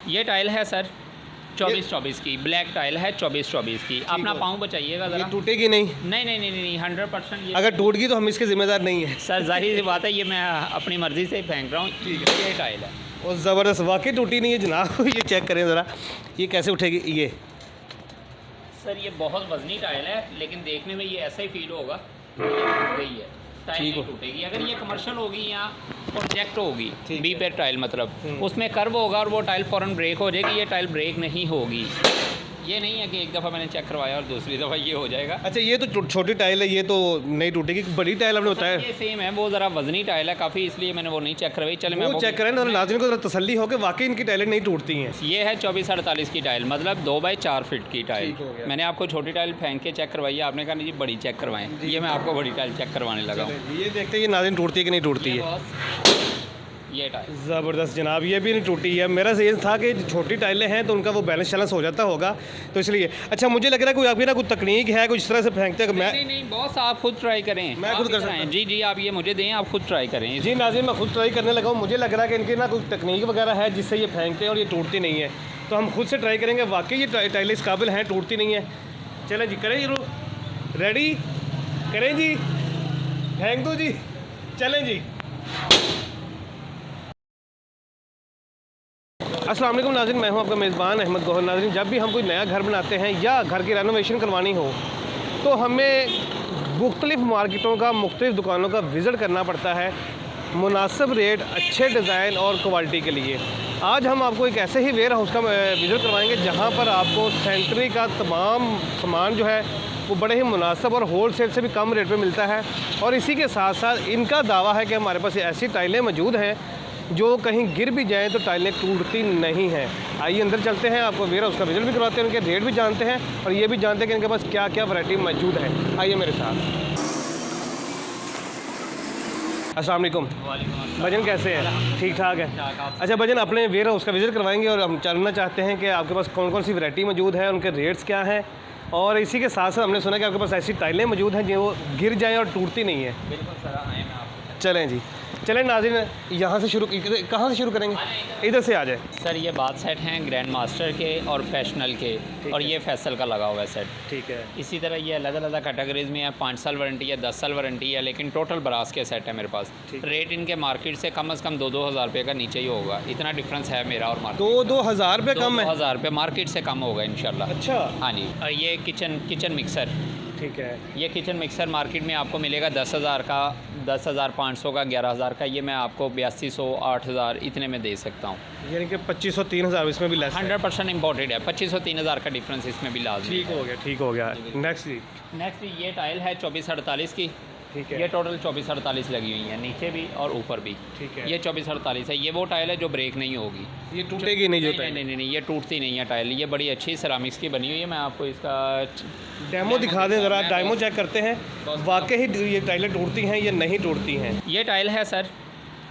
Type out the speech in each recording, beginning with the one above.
ये टाइल है सर 24-24 की, ब्लैक टाइल है 24-24 की। अपना पाँव बचाइएगा ज़रा। टूटेगी नहीं? नहीं 100%। अगर टूट गई तो हम इसके जिम्मेदार नहीं है सर, जाहिर सी बात है, ये मैं अपनी मर्ज़ी से फेंक रहा हूँ। ये टाइल है और ज़बरदस्त, वाकई टूटी नहीं है जनाब। ये चेक करें ज़रा, ये कैसे उठेगी ये। सर ये बहुत वजनी टाइल है, लेकिन देखने में ये ऐसा ही फील होगा गई है। टाइल नहीं टूटेगी। अगर ये कमर्शियल होगी या प्रोजेक्ट होगी, बी पे टाइल मतलब उसमें कर्व होगा और वो टाइल फ़ौरन ब्रेक हो जाएगी। ये टाइल ब्रेक नहीं होगी। ये नहीं है कि एक दफ़ा मैंने चेक करवाया और दूसरी दफ़ा ये हो जाएगा। अच्छा, ये तो छोटी टाइल है, ये तो नहीं टूटेगी। बड़ी टाइल आपने बताया ये सेम है, वो ज़रा वजनी टाइल है काफ़ी, इसलिए मैंने वो नहीं चेक करवाई। चले मैं वो चेक करें ना, नाज़रीन को ज़रा तसल्ली हो कि वाकई इनकी टाइलें नहीं टूटती हैं। ये है 24-48 की टाइल, मतलब 2x4 फीट की टाइल। मैंने आपको छोटी टाइल फेंक के चेक करवाई है, आपने कहा नहीं जी बड़ी चेक करवाएं। ये मैं आपको बड़ी टाइल चेक करवाने लगा। ये देखते हैं ये नाज़रीन टूटती है कि नहीं टूटती है। ये टाइल ज़बरदस्त जनाब, ये भी नहीं टूटी है। मेरा सही था कि छोटी टाइलें हैं तो उनका वो बैलेंस हो जाता होगा, तो इसलिए। अच्छा, मुझे लग रहा है कोई आपकी ना कोई तकनीक है, कुछ इस तरह से फेंकते हैं। नहीं बॉस, आप खुद ट्राई करें। मैं खुद कर सकता हूं। जी आप ये मुझे दें, आप खुद ट्राई करें। जी नाज़रीन, मैं खुद ट्राई करने लगा हूँ। मुझे लग रहा है कि इनकी ना कोई तकनीक वगैरह है जिससे ये फेंकते हैं और ये टूटती नहीं है, तो हम खुद से ट्राई करेंगे। वाकई ये टाइलें इस काबिल हैं, टूटती नहीं है। चलें जी, करें जी, रेडी करें जी, फेंक दो जी, चलें जी। अस्सलाम वालेकुम नाज़रीन, मैं हूं आपका मेज़बान अहमद गौहर। नाज़रीन, जब भी हम कोई नया घर बनाते हैं या घर की रेनोवेशन करवानी हो तो हमें मुख्तलिफ़ मार्केटों का, मुख्तलिफ़ दुकानों का विज़िट करना पड़ता है मुनासिब रेट, अच्छे डिज़ाइन और क्वालिटी के लिए। आज हम आपको एक ऐसे ही वेयर हाउस का विज़िट करवाएंगे जहां पर आपको सैनिटरी का तमाम सामान जो है वो बड़े ही मुनासिब और होल सेल से भी कम रेट पे मिलता है। और इसी के साथ साथ इनका दावा है कि हमारे पास ऐसी टाइलें मौजूद हैं जो कहीं गिर भी जाएं तो टाइलें टूटती नहीं हैं। आइए अंदर चलते हैं, आपको वेयर हाउस का विज़िट भी करवाते हैं, उनके रेट भी जानते हैं और ये भी जानते हैं कि इनके पास क्या क्या वैरायटी मौजूद है। आइए मेरे साथ। अस्सलाम वालेकुम। भजन कैसे हैं? ठीक ठाक है। अच्छा भजन, अपने वेयर हाउस का विज़िट करवाएंगे और हम जानना चाहते हैं कि आपके पास कौन कौन सी वैरायटी मौजूद है, उनके रेट्स क्या हैं, और इसी के साथ साथ हमने सुना कि आपके पास ऐसी टाइलें मौजूद हैं जो गिर जाएँ और टूटती नहीं है। बिल्कुल सर, आए मैं आपको। चलें जी, चलें नाज़रीन, यहाँ से शुरू, कहाँ से शुरू करेंगे? इधर से आ जाए सर। ये बाथ सेट हैं ग्रैंड मास्टर के और फैशनल के, और ये फैसल का लगा हुआ है सेट। ठीक है। इसी तरह ये अलग अलग कैटेगरीज में है। 5 साल वारंटी है, 10 साल वारंटी है, लेकिन टोटल ब्रास के सेट है मेरे पास। रेट इनके मार्केट से कम दो हज़ार रुपये का नीचे ही होगा। इतना डिफरेंस है मेरा और मार्केट। 2,000 रुपये कम है? 2,000 रुपये मार्केट से कम होगा इंशाल्लाह। अच्छा। हाँ जी। और ये किचन मिक्सर, ठीक है। ये किचन मिक्सर मार्केट में आपको मिलेगा 10,000 का, 10,500 का, 11,000 का। ये मैं आपको 8200, 8,000 इतने में दे सकता हूँ। यानी कि 2500, 3,000 इसमें भी लेस। 100% इम्पोर्टेड है। 2500, 3,000 का डिफरेंस इसमें भी लाजमी। ठीक हो गया, ठीक हो गया। नेक्स्ट जी। नेक्स्ट ये टाइल है 24-48 की। ठीक है। ये टोटल 24-48 लगी हुई है, नीचे भी और ऊपर भी। ठीक है। ये 24-48 है। ये वो टाइल है जो ब्रेक नहीं होगी। ये टूटेगी नहीं जो टाइल? नहीं, ये टूटती नहीं है टाइल। ये बड़ी अच्छी सेरामिक्स की बनी हुई है। मैं आपको इसका डेमो दिखा दें ज़रा, डेमो चेक करते हैं वाकई ये टाइलें टूटती हैं या नहीं टूटती हैं। ये टाइल है सर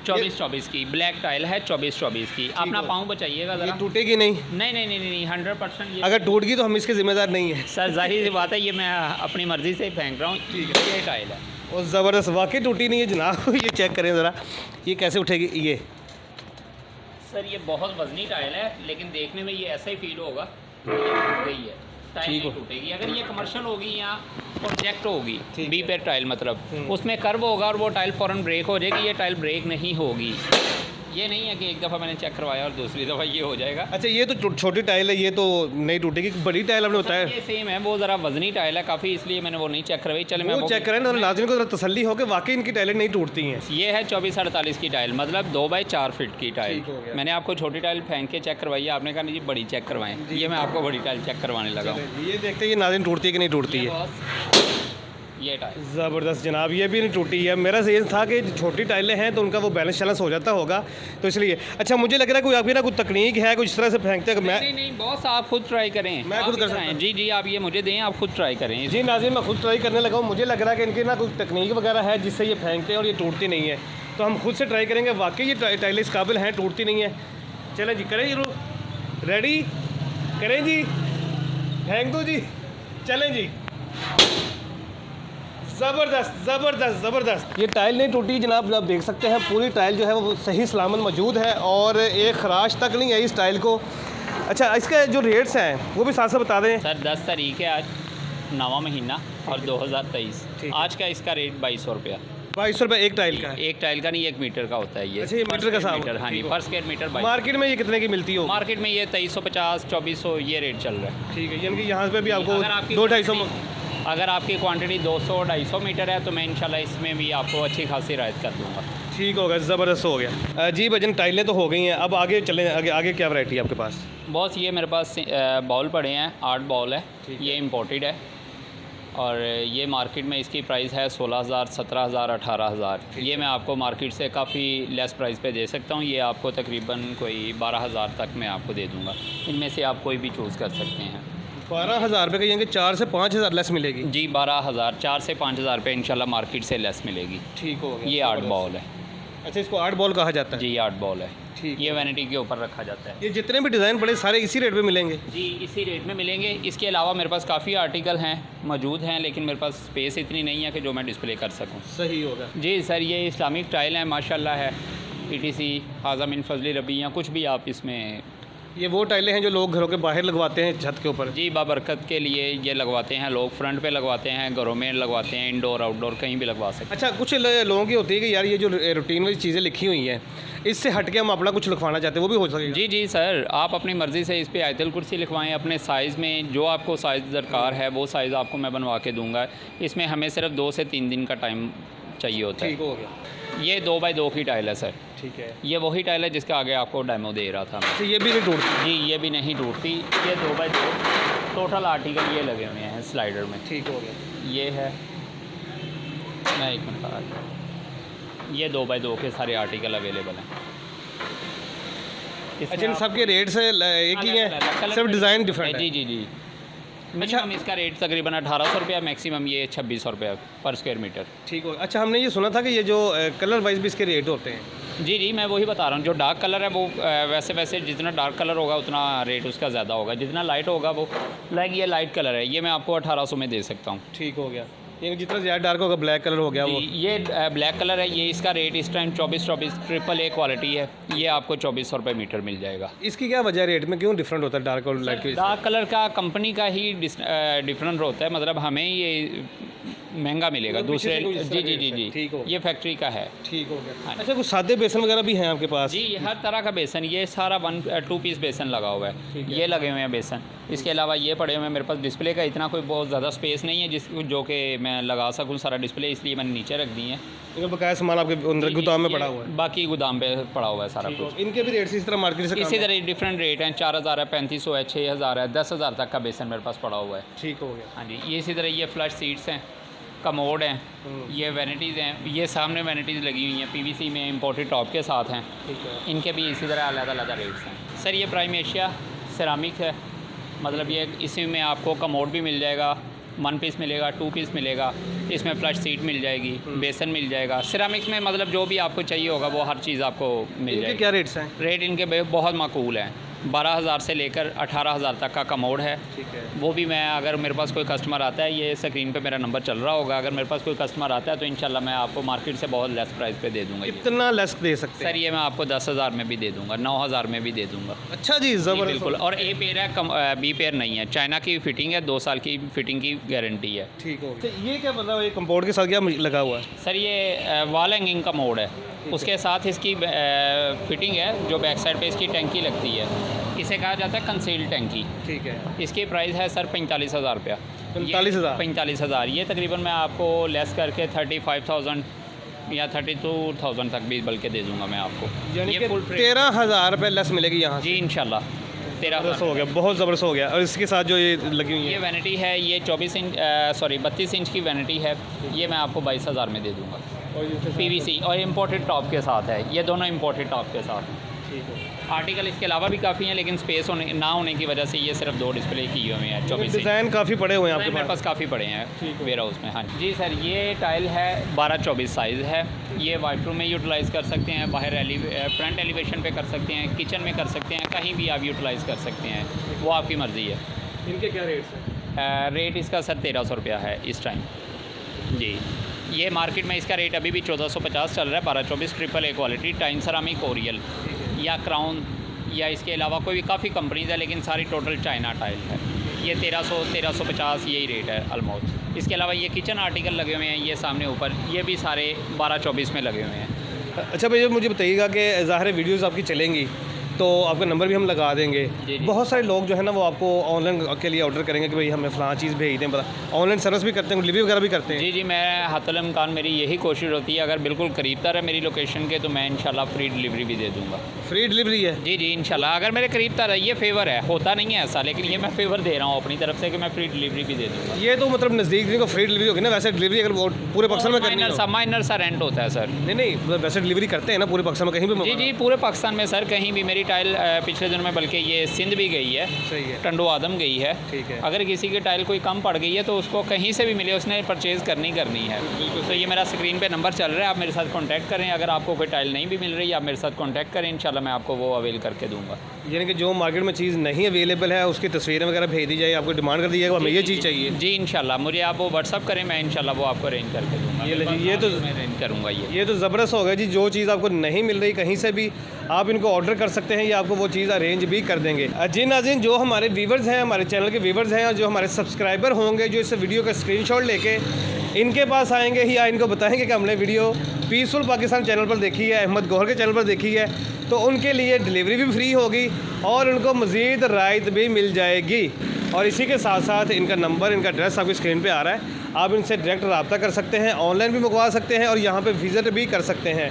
24-24 की, ब्लैक टाइल है 24-24 की। अपना पाँव बचाइएगा ज़रा। टूटेगी नहीं? नहीं 100%। अगर टूट गई तो हम इसके जिम्मेदार नहीं है। सर, जाहिर सी बात है, ये मैं अपनी मर्ज़ी से फेंक रहा हूँ। ये टाइल है और ज़बरदस्त, वाकई टूटी नहीं है जनाब। ये चेक करें ज़रा, ये कैसे उठेगी ये। सर ये बहुत वजनी टाइल है, लेकिन देखने में ये ऐसा ही फील होगा गई है। टाइल नहीं टूटेगी। अगर ये कमर्शियल होगी या प्रोजेक्ट होगी, बी पे टाइल मतलब उसमें कर्व होगा और वो टाइल फ़ौरन ब्रेक हो जाएगी। ये टाइल ब्रेक नहीं होगी। ये नहीं है कि एक दफ़ा मैंने चेक करवाया और दूसरी दफ़ा ये हो जाएगा। अच्छा, ये तो छोटी टाइल है, ये तो नहीं टूटेगी। बड़ी टाइल आपने बताया ये सेम है, वो ज़रा वजनी टाइल है काफ़ी, इसलिए मैंने वो नहीं चेक करवाई। चले मैं वो चेक करें ना, नाज़रीन को ज़रा तसल्ली हो कि वाकई इनकी टाइलें नहीं टूटती हैं। ये है 24-48 की टाइल, मतलब 2x4 फीट की टाइल। मैंने आपको छोटी टाइल फेंक के चेक करवाई है, आपने कहा नहीं जी बड़ी चेक करवाएं। ये मैं आपको बड़ी टाइल चेक करवाने लगा। ये देखते हैं ये नाज़रीन टूटती है कि नहीं टूटती है। ये टाइल ज़बरदस्त जनाब, ये भी नहीं टूटी है। मेरा सही था कि छोटी टाइलें हैं तो उनका वो बैलेंस हो जाता होगा, तो इसलिए। अच्छा, मुझे लग रहा है कोई आपकी ना कोई तकनीक है, कुछ इस तरह से फेंकते हैं। नहीं बॉस, आप खुद ट्राई करें। मैं खुद कर सकता हूं। जी आप ये मुझे दें, आप खुद ट्राई करें। जी नाज़रीन, मैं खुद ट्राई करने लगा हूँ। मुझे लग रहा है कि इनकी ना कोई तकनीक वगैरह है जिससे ये फेंकते हैं और ये टूटती नहीं है, तो हम खुद से ट्राई करेंगे। वाकई ये टाइलें इस काबिल हैं, टूटती नहीं है। चलें जी, करें जी, रेडी करें जी, फेंक दो जी, चलें जी। ज़बरदस्त ज़बरदस्त ज़बरदस्त, ये टाइल नहीं टूटी जनाब। आप देख सकते हैं पूरी टाइल जो है वो सही सलामत मौजूद है और एक खराश तक नहीं है इस टाइल को। अच्छा, इसके जो रेट्स हैं वो भी साथ साथ बता दें। सर 10 तारीख है आज, 9वां महीना और 2023। आज का इसका रेट 2200 रुपया। 2200 रुपये एक टाइल का है? एक टाइल का नहीं, 1 मीटर का होता है ये। अच्छा, ये मीटर का सामान? मीटर, हाँ जी, पर स्क्वायर मीटर। मार्केट में ये कितने की मिलती हो? मार्केट में ये 2350 2400 ये रेट चल रहा है। ठीक है, यानी कि यहाँ पे भी आपको 2-250। अगर आपकी क्वांटिटी 200-250 मीटर है तो मैं इंशाल्लाह इसमें भी आपको अच्छी खासी रायत कर दूँगा। ठीक होगा, ज़बरदस्त हो गया जी। भजन टाइलें तो हो गई हैं, अब आगे चलें। आगे क्या वैरायटी है आपके पास? बॉस ये मेरे पास बॉल पड़े हैं, 8 बॉल है, ये इम्पोर्टेड है और ये मार्केट में इसकी प्राइस है 16,000, 17,000, 18,000। ये मैं आपको मार्केट से काफ़ी लेस प्राइस पे दे सकता हूँ। ये आपको तकरीबन कोई 12,000 तक मैं आपको दे दूँगा। इनमें से आप कोई भी चूज़ कर सकते हैं। 12,000 रुपये का, यानी कि 4 से 5,000 लेस मिलेगी? जी 12,000, 4 से 5,000 रुपये इंशाल्लाह मार्केट से लेस मिलेगी। ठीक हो गया। ये 8 बॉल है। अच्छा, इसको 8 बॉल कहा जाता है? जी 8 बॉल है। ठीक, ये वैनिटी के ऊपर रखा जाता है। ये जितने भी डिज़ाइन पड़े सारे इसी रेट पे मिलेंगे? जी इसी रेट में मिलेंगे। इसके अलावा मेरे पास काफ़ी आर्टिकल हैं मौजूद हैं, लेकिन मेरे पास स्पेस इतनी नहीं है कि जो मैं डिस्प्ले कर सकूं। सही होगा जी सर, ये इस्लामिक टाइल है माशाल्लाह है, ETC आज़म इन फजली रबी या कुछ भी आप इसमें। ये वो टाइलें हैं जो लोग घरों के बाहर लगवाते हैं छत के ऊपर? जी बाबरकत के लिए ये लगवाते हैं लोग, फ्रंट पे लगवाते हैं, घरों में लगवाते हैं, इंडोर आउटडोर कहीं भी लगवा सकते हैं। अच्छा, कुछ लोगों की होती है कि यार ये जो रूटीन वाली चीज़ें लिखी हुई हैं इससे हट के हम अपना कुछ लिखवाना चाहते हैं, वो भी हो सकेगा? जी जी सर, आप अपनी मर्ज़ी से इस पर आयतुल कुर्सी लिखवाएं अपने साइज़ में, जो आपको साइज़ दरकार है वो साइज़ आपको मैं बनवा के दूँगा। इसमें हमें सिर्फ 2 से 3 दिन का टाइम चाहिए होता है। ठीक हो गया। ये 2x2 की टाइल है सर। ठीक है, ये वही टाइल है जिसका आगे आपको डेमो दे रहा था मैं। अच्छा, ये भी नहीं टूटती? जी ये भी नहीं टूटती। ये 2x2 टोटल आर्टिकल ये लगे हुए हैं स्लाइडर में। ठीक हो गया। ये है, मैं 1 मिनट का, ये 2x2 के सारे आर्टिकल अवेलेबल हैं। अच्छा, इन सब के रेट्स एक ही हैं, सिर्फ डिज़ाइन डिफरेंट है? जी जी जी। मिनिमम इसका रेट तकरीबन 1,800 रुपया, मैक्सिमम ये 2,600 रुपया पर स्क्वायर मीटर। ठीक हो। अच्छा, हमने ये सुना था कि ये जो कलर वाइज भी इसके रेट होते हैं? जी जी, मैं वही बता रहा हूँ। जो डार्क कलर है वो वैसे वैसे जितना डार्क कलर होगा उतना रेट उसका ज़्यादा होगा, जितना लाइट होगा वो, लाइक ये लाइट कलर है, ये मैं आपको 1,800 में दे सकता हूँ। ठीक हो गया। ये जितना ज़्यादा डार्क होगा, ब्लैक कलर हो गया वो? ये ब्लैक कलर है, ये इसका रेट इस टाइम 24 AAA क्वालिटी है, ये आपको 2,400 रुपये मीटर मिल जाएगा। इसकी क्या वजह रेट में क्यों डिफरेंट होता है डार्क और लाइट? डार्क कलर का कंपनी का ही डिफरेंट होता है, मतलब हमें ये महंगा मिलेगा दूसरे। जी जी जी जी, ठीक हो, ये फैक्ट्री का है। ठीक हो गया। अच्छा, कुछ सादे बेसन वगैरह भी हैं आपके पास? जी हर तरह का बेसन, ये सारा 2 पीस बेसन लगा हुआ है, ये लगे हुए हैं बेसन। इसके अलावा ये पड़े हुए हैं मेरे पास। डिस्प्ले का इतना कोई बहुत ज़्यादा स्पेस नहीं है जो कि मैं लगा सकूँ सारा डिस्प्ले, इसलिए मैंने नीचे रख दी है। इनका बकाया सामान आपके अंदर गोदाम में पड़ा हुआ है? बाकी गोदाम पे पड़ा हुआ है सारा कुछ। इनके भी रेट इस तरह मार्केट से इसी तरह डिफरेंट रेट हैं। 4,000 है, 3,500 है, 6,000 है, 10,000 तक का बेसन मेरे पास पड़ा हुआ है। ठीक हो गया। हाँ जी, ये इसी तरह ये फ्लश सीट्स हैं, कमोड हैं, ये वैनिटीज़ हैं, ये सामने वैनिटीज़ लगी हुई हैं PVC में इम्पोर्टेड टॉप के साथ हैं। ठीक है, इनके भी इसी तरह अलग-अलग रेट्स हैं। सर ये प्राइम एशिया सेरामिक है, मतलब ये इसी में आपको कमोड भी मिल जाएगा, 1 पीस मिलेगा, 2 पीस मिलेगा, इसमें फ्लश सीट मिल जाएगी, बेसन मिल जाएगा। सिरामिक्स में मतलब जो भी आपको चाहिए होगा वो हर चीज़ आपको मिल जाएगी। क्या रेट्स हैं? रेट इनके बहुत माकूल हैं। 12,000 से लेकर 18,000 तक का कमोड है। ठीक है, वो भी मैं, अगर मेरे पास कोई कस्टमर आता है, ये स्क्रीन पे मेरा नंबर चल रहा होगा, अगर मेरे पास कोई कस्टमर आता है तो इंशाल्लाह मैं आपको मार्केट से बहुत लेस प्राइस पे दे दूंगा। इतना लेस दे सकते हैं? सर ये मैं आपको 10,000 में भी दे दूंगा, 9,000 में भी दे दूंगा। अच्छा जी, ज़बरदस्त। बिल्कुल। और A पेयर है, B पेयर नहीं है। चाइना की फिटिंग है, 2 साल की फिटिंग की गारंटी है। ठीक हो गया। ये क्या मतलब ये कंपाउंड के साथ क्या लगा हुआ है? सर ये वॉल हैंगिंग का मोड है, उसके साथ इसकी फिटिंग है, जो बैक साइड पे इसकी टैंकी लगती है, इसे कहा जाता है कंसील्ड टैंकी। ठीक है, इसकी प्राइस है सर 45,000 रुपया। 45,000? 45,000। ये तकरीबन मैं आपको लेस करके 35,000 या 32,000 तक भी बल्कि दे दूंगा मैं आपको। यानी ये कि फुल 13,000 रुपये लेस मिलेगी यहाँ से? जी इंशाल्लाह। 13,000 हो गया, बहुत ज़बरदस्त हो गया। और इसके साथ जो ये लगी हुई ये है वैनिटी है, ये 32 इंच की वैनिटी है, ये मैं आपको 22,000 में दे दूँगा। PVC और इम्पोर्टेड टॉप के साथ है, ये दोनों इम्पोर्टेड टॉप के साथ हैं। ठीक है। आर्टिकल इसके अलावा भी काफ़ी हैं, लेकिन स्पेस ना होने की वजह से ये सिर्फ 2 डिस्प्ले किए हुए हैं। 24 इंच डिज़ाइन काफ़ी पड़े हुए हैं आपके मेरे पास काफ़ी पड़े हैं वेयर हाउस में। हाँ जी सर, ये टाइल है 12-24 साइज़ है। ये वाइट रूम में यूटिलाइज़ कर सकते हैं, बाहर फ्रंट एलिवेशन पे कर सकते हैं, किचन में कर सकते हैं, कहीं भी आप यूटिलाइज़ कर सकते हैं, वो आपकी मर्ज़ी है। इनके क्या रेट्स हैं? रेट इसका सर 1,300 रुपया है इस टाइम जी। ये मार्केट में इसका रेट अभी भी 1,450 चल रहा है। 12-24 AAA क्वालिटी टाइन सेरामिक ओरियल या क्राउन या इसके अलावा कोई भी काफ़ी कंपनीज़ है, लेकिन सारी टोटल चाइना टाइल है। ये 1300-1350 यही रेट है ऑलमोस्ट। इसके अलावा ये किचन आर्टिकल लगे हुए हैं, ये सामने ऊपर, ये भी सारे 12-24 में लगे हुए हैं। अच्छा भैया, मुझे बताइएगा कि ज़ाहिर है वीडियोस आपकी चलेंगी तो आपका नंबर भी हम लगा देंगे। जी। बहुत सारे लोग जो है ना वो आपको ऑनलाइन के लिए ऑर्डर करेंगे कि भाई हमें फ़लाँ चीज़ भेज दें, पता ऑनलाइन सर्विस भी करते हैं, डिलीवरी वगैरह भी करते हैं। जी, मैं हतल इम्कान मेरी यही कोशिश होती है, अगर बिल्कुल करीब तर है मेरी लोकेशन के तो मैं इंशाल्लाह फ्री डिलीवरी भी दे दूँगा। फ्री डिलीवरी है? जी इंशाल्लाह, अगर मेरे करीब तर है, ये फेवर है, होता नहीं है ऐसा, लेकिन ये मैं फेवर दे रहा हूँ अपनी तरफ से कि मैं फ्री डिलीवरी भी दे दूँगा। ये तो मतलब नज़दीक नहीं को फ्री डिलीवरी होगी ना, वैसे डिलीवरी अगर वो पूरे पाकिस्तान में करनी हो? माइनर सा रेंट होता है सर। नहीं, वैसे डिलीवरी करते हैं ना पूरे पाकिस्तान में कहीं भी? जी पूरे पाकिस्तान में सर, कहीं भी। मेरी टाइल पिछले दिनों में बल्कि ये सिंध भी गई है, सही है, टंडो आदम गई है। ठीक है। अगर किसी की टाइल कोई कम पड़ गई है तो उसको कहीं से भी मिले, उसने परचेज़ करनी है। तो ये मेरा स्क्रीन पे नंबर चल रहा है, आप मेरे साथ कांटेक्ट करें। अगर आपको कोई टाइल नहीं भी मिल रही, आप मेरे साथ कांटेक्ट करें, इंशाल्लाह मैं आपको वो अवेल करके दूँगा। यानी कि जो मार्केट में चीज़ नहीं अवेलेबल है उसकी तस्वीरें वगैरह भेज दी जाए, आपको डिमांड कर दी जाएगा हमें ये चीज़ चाहिए। जी इंशाल्लाह, मुझे आप वो व्हाट्सअप करें, मैं इंशाल्लाह वो आपको अरेंज करके दूँगा। ये तो मैं अरेंज करूँगा। ये तो ज़बरदस्त हो गया जी। जो चीज़ आपको नहीं मिल रही कहीं से भी आप इनको ऑर्डर कर सकते हैं, ये आपको वो चीज़ अरेंज भी कर देंगे। जी नाज़रीन, जो हमारे व्यूवर्स हैं, हमारे चैनल के व्यूवर्स हैं और जो हमारे सब्सक्राइबर होंगे जो इस वीडियो का स्क्रीनशॉट लेके इनके पास आएंगे या इनको बताएंगे कि हमने वीडियो पीसफुल पाकिस्तान चैनल पर देखी है, अहमद गौहर के चैनल पर देखी है, तो उनके लिए डिलीवरी भी फ्री होगी और उनको मज़ीद रायत भी मिल जाएगी। और इसी के साथ साथ इनका नंबर, इनका एड्रेस आपकी स्क्रीन पे आ रहा है, आप इनसे डायरेक्ट रब्ता कर सकते हैं, ऑनलाइन भी मंगवा सकते हैं और यहाँ पे विज़िट भी कर सकते हैं।